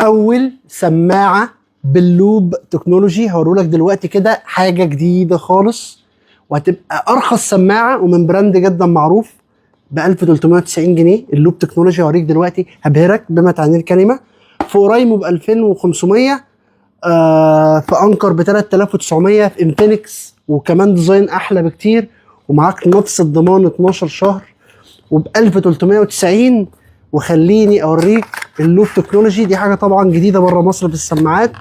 اول سماعه باللوب تكنولوجي هوريلك دلوقتي كده، حاجه جديده خالص وهتبقى ارخص سماعه ومن براند جدا معروف ب 1390 جنيه. اللوب تكنولوجي هوريك دلوقتي، هبهرك بما تعنيه الكلمه. في اورايمو ب 2500، في انكر ب 3900، في انفينكس وكمان ديزاين احلى بكتير، ومعاك نفس الضمان 12 شهر وب 1390. وخليني اوريك اللوب تكنولوجي دي، حاجه طبعا جديده بره مصر في السماعات.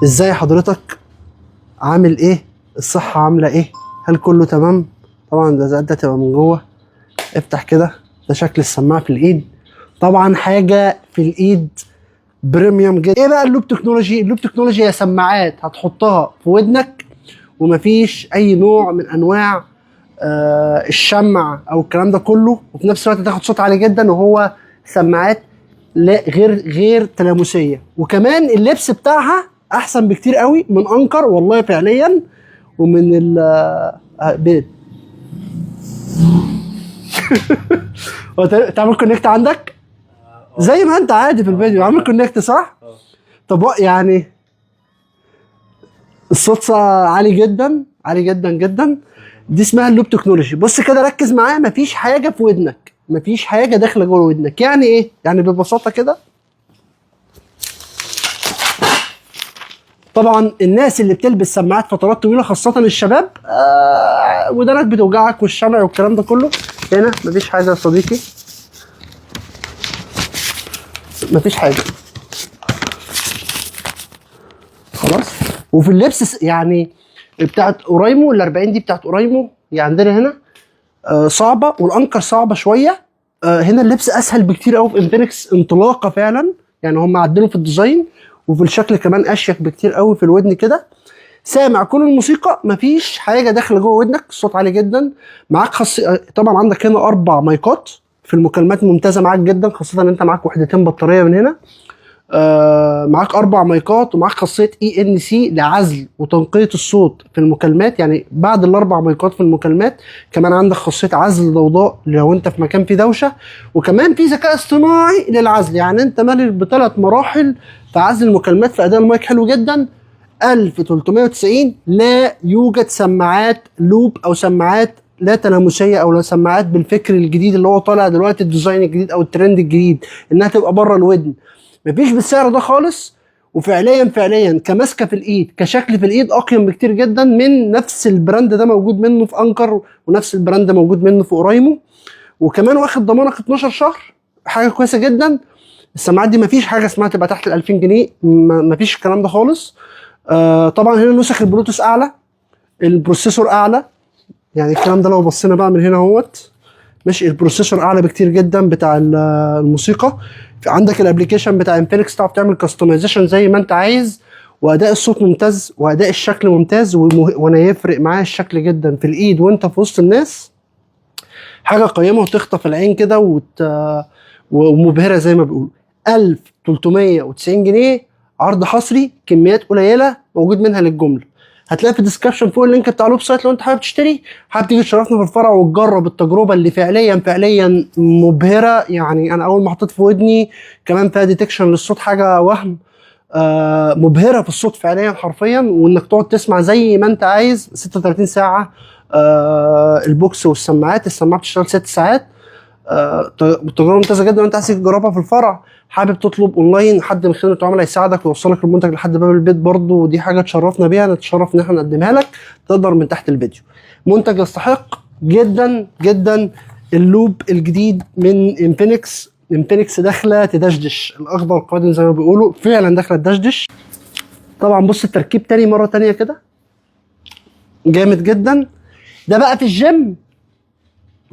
ازاي حضرتك؟ عامل ايه؟ الصحه عامله ايه؟ هل كله تمام؟ طبعا ده تبقى من جوه. افتح كده، ده شكل السماعه في الايد. طبعا حاجه في الايد بريميوم جدا. ايه بقى اللوب تكنولوجي؟ اللوب تكنولوجي هي سماعات هتحطها في ودنك ومفيش اي نوع من انواع الشمع او الكلام ده كله، وفي نفس الوقت تاخد صوت عالي جدا، وهو سماعات لا غير تلامسيه. وكمان اللبس بتاعها احسن بكتير قوي من انكر والله فعليا، ومن ال تعمل كونكت عندك زي ما انت عادي في الفيديو، عامل كونكت صح؟ طب يعني الصوت عالي جدا عالي جدا جدا. دي اسمها اللوب تكنولوجي. بص كده ركز معايا، مفيش حاجه في ودنك، مفيش حاجه داخله جوه ودنك. يعني ايه؟ يعني ببساطه كده، طبعا الناس اللي بتلبس سماعات فترات طويله خاصه الشباب ودانك بتوجعك والشمع والكلام ده كله. هنا مفيش حاجه يا صديقي، مفيش حاجه خلاص. وفي اللبس يعني بتاعت اورايمو ال 40 دي بتاعت اورايمو، يعني عندنا هنا صعبه، والانكر صعبه شويه. هنا اللبس اسهل بكتير قوي في انفينكس، انطلاقه فعلا. يعني هم عدلوا في الديزاين وفي الشكل كمان اشيك بكتير قوي في الودن كده. سامع كل الموسيقى، مفيش حاجه داخله جوه ودنك، الصوت عالي جدا. معاك طبعا عندك هنا 4 مايكات في المكالمات، ممتازه معاك جدا، خاصه ان انت معاك وحدتين بطاريه من هنا. معاك 4 مايكات، ومعاك خاصيه ENC لعزل وتنقيه الصوت في المكالمات. يعني بعد ال4 مايكات في المكالمات كمان عندك خاصيه عزل الضوضاء لو انت في مكان فيه دوشه، وكمان في ذكاء اصطناعي للعزل. يعني انت مالي ب3 مراحل في عزل المكالمات، في اداء المايك حلو جدا. 1390. لا يوجد سماعات لوب او سماعات لا تلامسيه او سماعات بالفكر الجديد اللي هو طالع دلوقتي، الديزاين الجديد او الترند الجديد انها تبقى بره الودن، مفيش بالسعر ده خالص. وفعليا كماسكه في الايد، كشكل في الايد، اقيم بكتير جدا من نفس البراند ده موجود منه في انكر، ونفس البراند ده موجود منه في اورايمو، وكمان واخد ضمانك 12 شهر. حاجه كويسه جدا. السماعات دي مفيش حاجه اسمها تبقى تحت ال 2000 جنيه، مفيش الكلام ده خالص. طبعا هنا نسخ البلوتوث اعلى، البروسيسور اعلى. يعني الكلام ده لو بصينا بقى من هنا اهوت، ماشي، البروسيسور اعلى بكتير جدا بتاع الموسيقى. عندك الابلكيشن بتاع انفينكس، تعرف تعمل كاستمايزيشن زي ما انت عايز، واداء الصوت ممتاز واداء الشكل ممتاز. وانا يفرق معايا الشكل جدا في الايد وانت في وسط الناس، حاجه قيمه وتخطف العين كده ومبهره زي ما بيقولوا. 1390 جنيه عرض حصري، كميات قليله موجود منها للجمله. هتلاقي في الديسكربشن فوق اللينك بتاع الويب سايت لو انت حابب تشتري، حابب تيجي تشرفنا في الفرع وتجرب التجربه اللي فعليا مبهره. يعني انا اول ما حطيت في ودني كمان فيها ديتكشن للصوت، حاجه وهم. مبهره في الصوت فعليا حرفيا، وانك تقعد تسمع زي ما انت عايز 36 ساعه. البوكس والسماعات، السماعه بتشتغل 6 ساعات. تجربه ممتازه جدا. وانت عايز تجربها في الفرع، حابب تطلب اونلاين، حد من خدمه العملاء يساعدك ويوصلك المنتج لحد باب البيت برضه، ودي حاجه تشرفنا بيها، نتشرف ان احنا نقدمها لك. تقدر من تحت الفيديو. منتج يستحق جدا جدا. اللوب الجديد من انفينكس داخله تدشدش، الاخضر القادم زي ما بيقولوا، فعلا داخله تدشدش. طبعا بص التركيب تاني مره تانيه كده، جامد جدا. ده بقى في الجيم،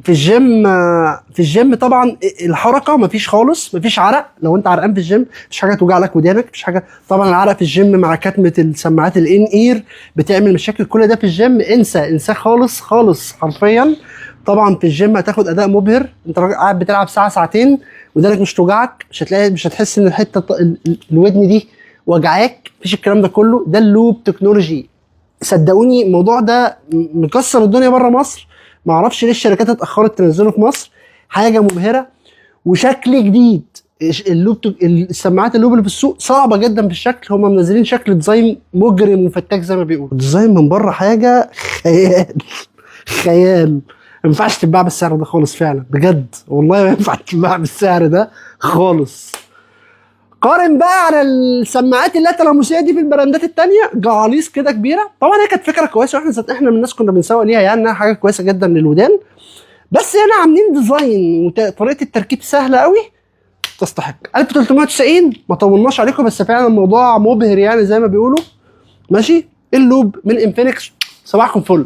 في الجيم طبعا الحركه مفيش خالص، مفيش عرق. لو انت عرقان في الجيم مفيش حاجه توجع لك ودانك، مفيش حاجه. طبعا العرق في الجيم مع كتمه السماعات الان اير بتعمل مشاكل. كل ده في الجيم انساه خالص خالص حرفيا. طبعا في الجيم هتاخد اداء مبهر. انت قاعد بتلعب ساعه ساعتين ودانك مش توجعك، مش هتحس ان الحته الودن دي وجعاك، مفيش الكلام ده كله. ده اللوب تكنولوجي. صدقوني الموضوع ده مكسر الدنيا بره مصر، ما اعرفش ليه الشركات اتاخرت تنزله في مصر. حاجه مبهره وشكل جديد. السماعات اللوب اللي في السوق صعبه جدا في الشكل. هم منزلين شكل ديزاين مجرم وفتاك زي ما بيقولوا. الديزاين من بره حاجه خيال خيال. ما ينفعش تتباع بالسعر ده خالص فعلا بجد والله، ما ينفع تتباع بالسعر ده خالص. قارن بقى على السماعات اللاتلاموسيه دي في البراندات التانية، جعاليص كده كبيره. طبعا هي كانت فكره كويسه، واحنا احنا من الناس كنا بنسوق ليها يعني انها حاجه كويسه جدا للودان، بس هنا عاملين ديزاين وطريقه التركيب سهله قوي تستحق. 1390 ما طولناش عليكم، بس فعلا الموضوع مبهر يعني زي ما بيقولوا. ماشي. اللوب من انفينكس، صباحكم فل.